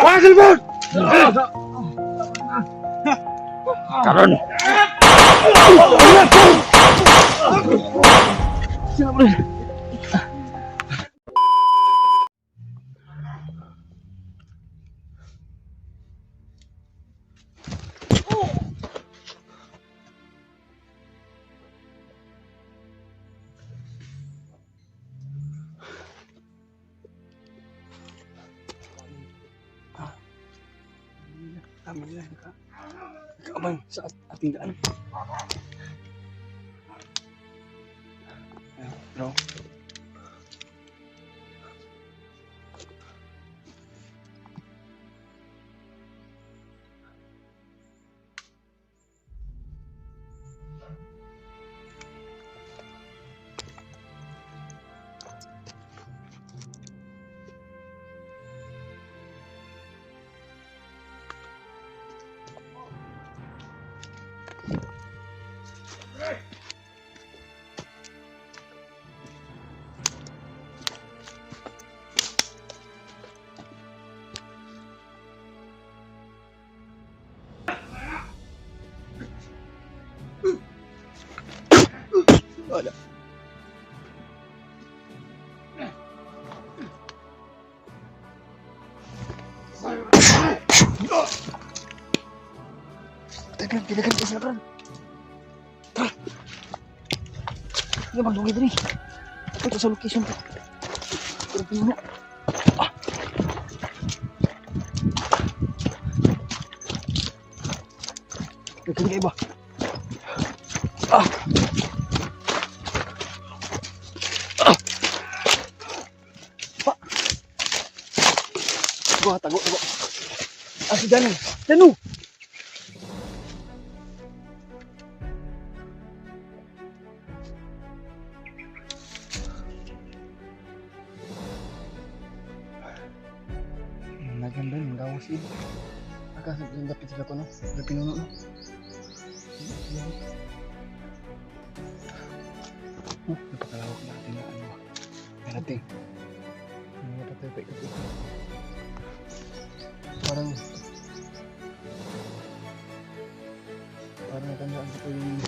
Wasilbon! Karon. Tama nila, nakaabang sa ating daan. Ayan, bro. Wala. Taglan, tilagan ka sila, Brad. Tara. Hindi magdungi din eh. Ito sa location ko. Pero pinuno. Ito nga iba. Tago. Si Danu. Naganda yung gawas yun. Agak yung dapit sila ko, no? Sa pinuno, no? Napakalawak natin na ano. Kanating. Napatay ko. Parang natandaan ko yung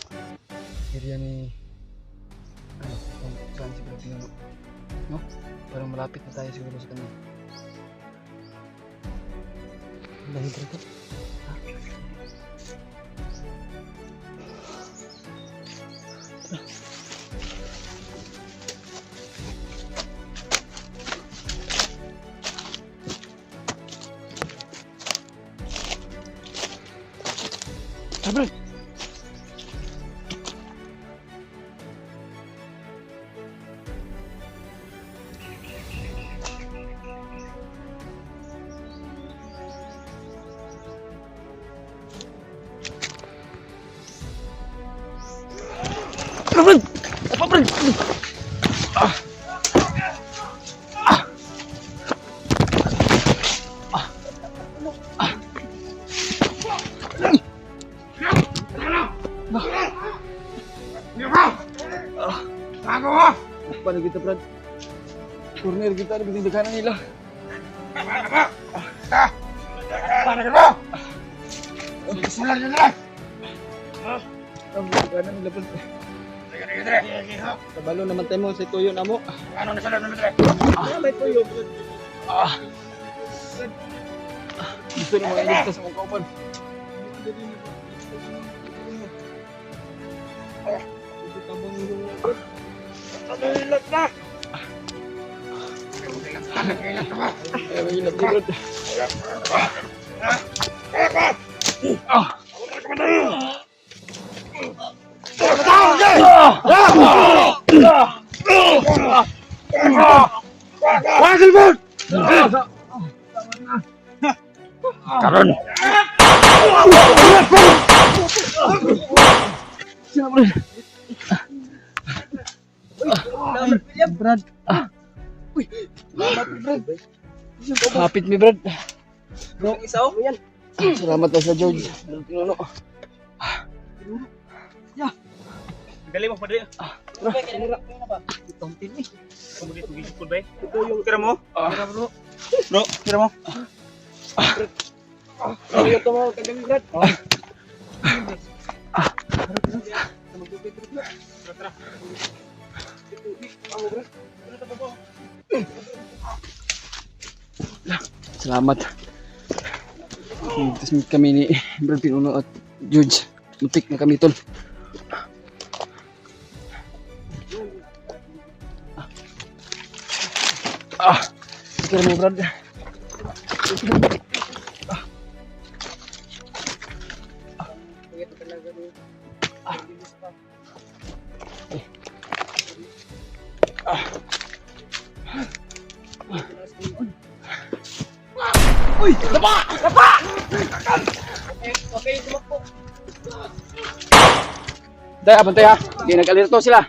area ni kung saan siguro pinuno, no? Parang malapit na tayo siguro sa kanya. Dahil dito Sabar. Sabar. Apa, Bro? Paano kita, Brad? Corner kita, ada penting kanan nila. Paano ka? Sinar nyo na! Ang kanan nila, Brad. Kabalo naman tayo mo sa tuyo na mo. Ano na sa naman, Brad? May tuyo, Brad. Gusto na mga iligtas sa mong kaupan. Nahilat na! Nahilat ka ba? Nahilat ka, Brad. Wasilbon! Karon! Siapa, Brad? Uy, Brad. Kapit mi, Brad. No, isaw? Yan. Salamat na sa George. Pinuno. Ya. Galing mo pa rin. Kanira. Itong tin eh. po ba? Ito yung kira mo? Kira bro. Bro, kira mo? Ano yung tumaw? Kagabi Brad. Salamat. Tapos kami ni Brad Pinuno at George. Muntik na kami tol. Kira mo Brad. Uy! Lapa! Lapa! Okay, tumakbo. Dahil, abantay ha. Hindi nag-alerto sila.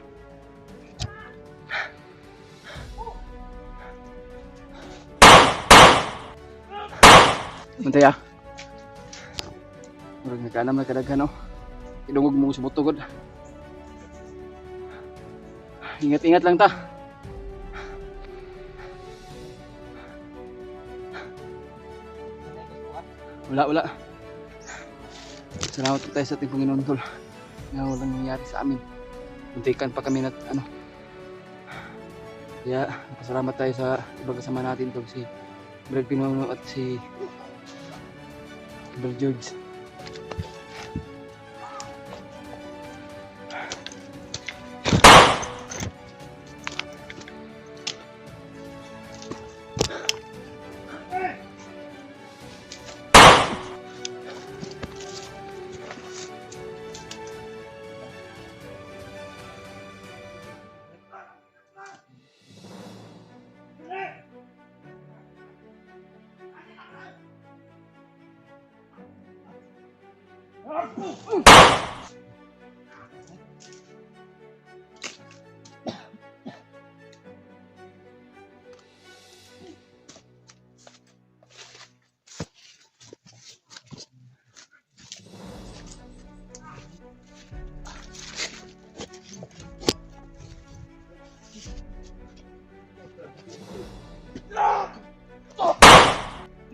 Abantay ha. Murag nagkaanam na kadaghan o. Idungog mo sa butugod. Ingat-ingat lang ta. Wala. Salamat tayo sa ating Panginoon tol. Na walang nangyari sa amin. Muntikan pa kami na ano. Kaya pasalamat tayo sa ibang kasama natin tol, si Brad Pinuno at si Brad George.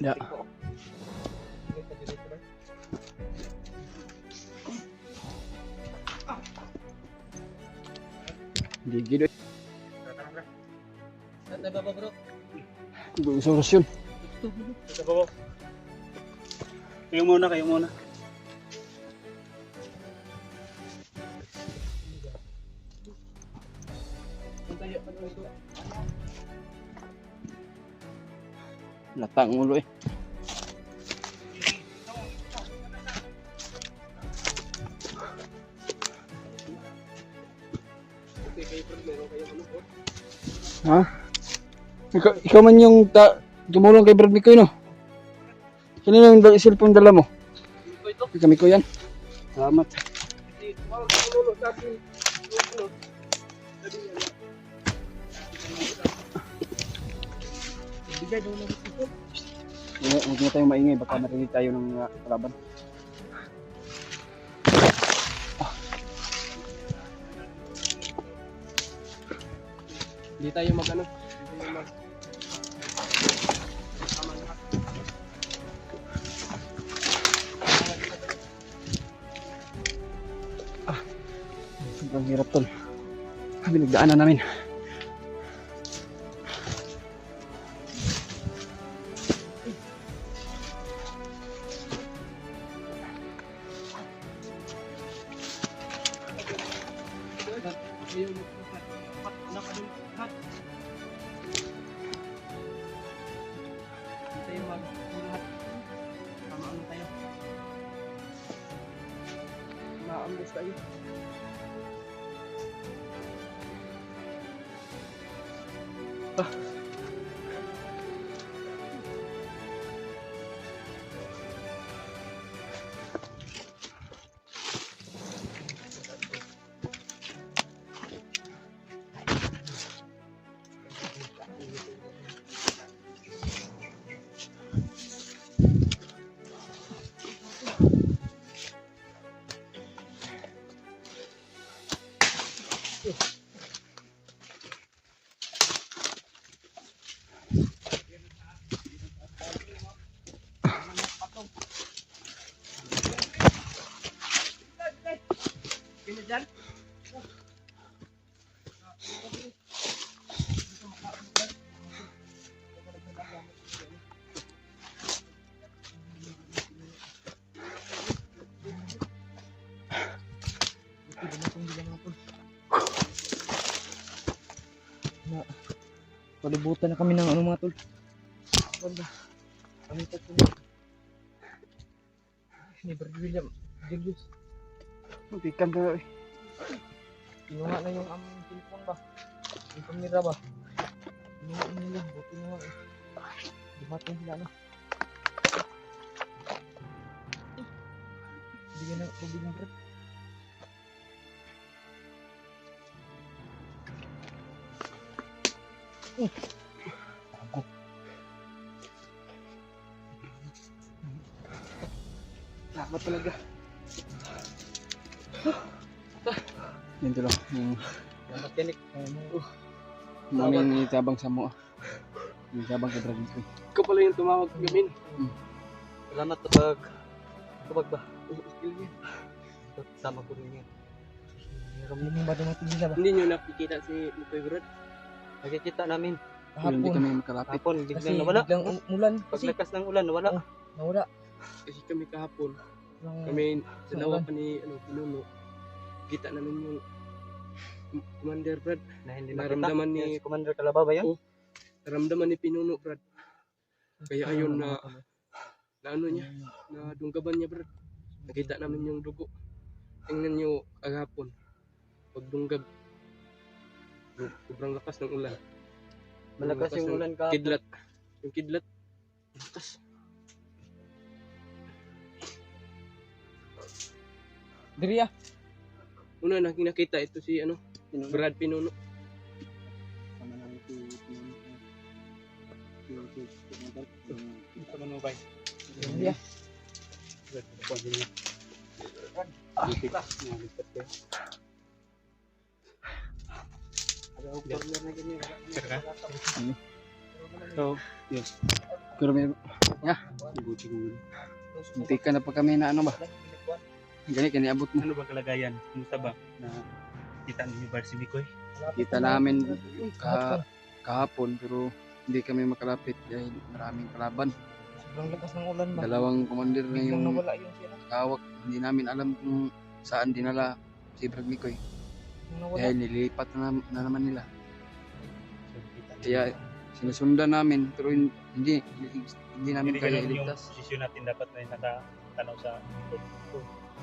Ya. Gigi doy. Saan tayo baba bro? Buong solusyon. Ito po. Kayo muna. Latang ulo eh. Ha? Ikaw man yung tumulong kay Brad Mikoy, no? Kanina yung cellphone dala mo? Kami ko yan. Salamat. Huwag na tayong maingay, baka marinig tayo ng kalaban. Hindi tayo mag-ano. Sobrang hirap tol. Binagdaanan namin. Maambos tayo. na palibutan na kami ng ano mga tol. Wala. Kami tatlo. Ni Brad William, Julius. Muntikan na eh. Kinuha na yung aming cellphone ba? Yung kamera ba? Kinuha na nila. Buti na nga eh. Dumating sila no. Bigyan ng tubig ng Brad. Bago. Dapat talaga. Yan lang. Yung mechanic. Muna itabang sa mo. Yung tabang kay Brad Mikoy. Ikaw pala yung tumawag gamin. Salamat kapag ba? Sama ko rin yan. Meron mo ba dumating sila ba? Hindi nyo nakikita si Mikoy Brad. Nakikita namin. Hindi kami makalapit. Hapon, biglang nawala. Biglang umulan. Paglakas ng ulan, nawala. Nawala. Kasi kami kahapon, Walang- kami dalawa pa ni Pinuno. Kita namin yung Commander Brad. na hindi Naramdaman makita. ni- Yes, Commander Kalabaw ba yan? Oo. Naramdaman ni Pinuno Brad. Kaya ayun na ano niya, na dunggaban niya Brad. Nakita namin yung dugo. Tingnan niyo kahapon. Pagdunggab. Sobrang lakas ng ulan. Malakas yung ng ulan ka. Kidlat. Yung kidlat. Lakas. Diri ah. Una nakita ito si Brad Pinuno. Diri ah. So, yes. Pero may... Muntikan na pa kami na ano ba? Ganit, kaniabot mo. Ano ba kalagayan? Kumusta ba? Na kita ni Brad si Mikoy? Kita namin kahapon pero hindi kami makalapit dahil maraming kalaban. Sobrang lakas ng ulan ba? Dalawang commander na Biglang yung nawala yung sila. kawak. Hindi namin alam kung saan dinala si Brad Mikoy. Nawala. Dahil nililipat na naman nila. Kaya sinusundan namin pero hindi namin kaya iligtas. Yung posisyon natin dapat na nakatanaw sa likod.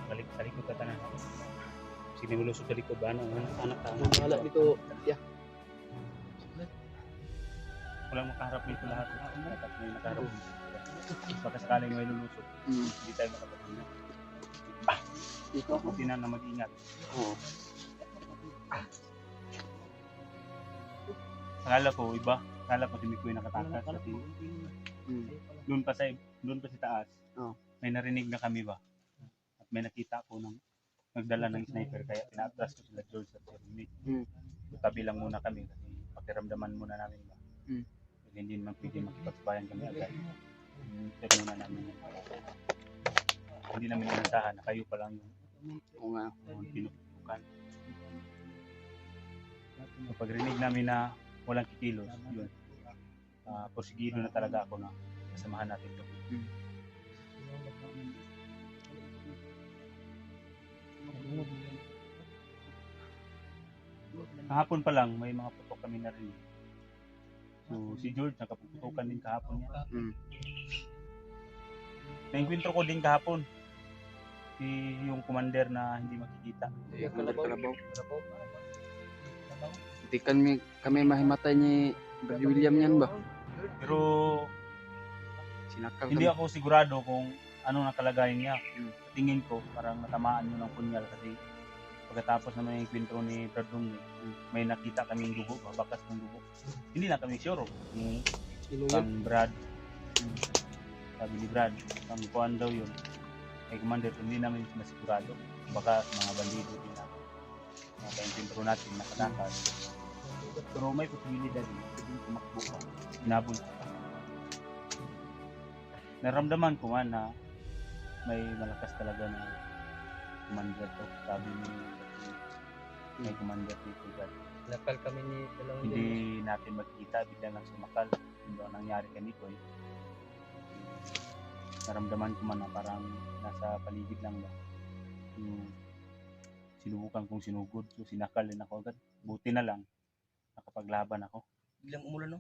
Balik sa likod ka tanan. Sinimulusog sa likod ba? Anak ka. Nawala dito. Walang makaharap nito lahat. Dapat may nakaharap nito. Baka sakaling may lulusog. Hindi tayo makapagpingat. Dito ako. Buti na mag-ingat. Oo. Akala ko iba. Akala ko si Mikoy nakatakas. Kasi doon pa sa taas. Oo. May narinig na kami ba? At may nakita ko ng nagdala ng sniper kaya pina-atras ko sila George at Jeremy. Tabi lang muna kami kasi pakiramdaman muna namin ba. Kasi hindi naman pwede makipagsabayan kami agad. Pero muna namin yun. Hindi namin inasahan na kayo pa lang Oo nga. yung pinupukan. So, pag rinig namin na walang kikilos, yun. Porsigido na talaga ako na kasamahan natin ito. Kahapon pa lang, may mga putok kami na rin. So, si George, nakaputukan din kahapon niya. Nainkwentro ko din kahapon. Yung commander na hindi makikita. Yung Kalabaw. Hindi kami mahimatay ni Brad William yan ba? Pero Sinakal hindi kami. ako sigurado kung ano nakalagayan niya. Tingin ko, parang natamaan yun ng punyal kasi pagkatapos naman yung kwentro ni Brad Dumley, may nakita kaming dugo, bakas ng dugo. Hindi na kami sure kung pang Brad. Sabi ni Brad, pang kuhan daw yun. Kay commander, hindi namin masigurado. Baka mga bandido din na yung kwentro natin nakatakas. Pero may posibilidad din. Pwedeng tumakbo pa. Inabol pa. Naramdaman ko man na may malakas talaga na commander to. Sabi ni may commander dito dyan. Nakal kami ni dalawang Hindi natin makikita, bigla lang sumakal. Hindi ang nangyari ganito eh. Naramdaman ko man na parang nasa paligid lang ba. Sinubukan kong sinugod. So sinakal din ako agad. Buti na lang. makapaglaban ako. Biglang umulan no?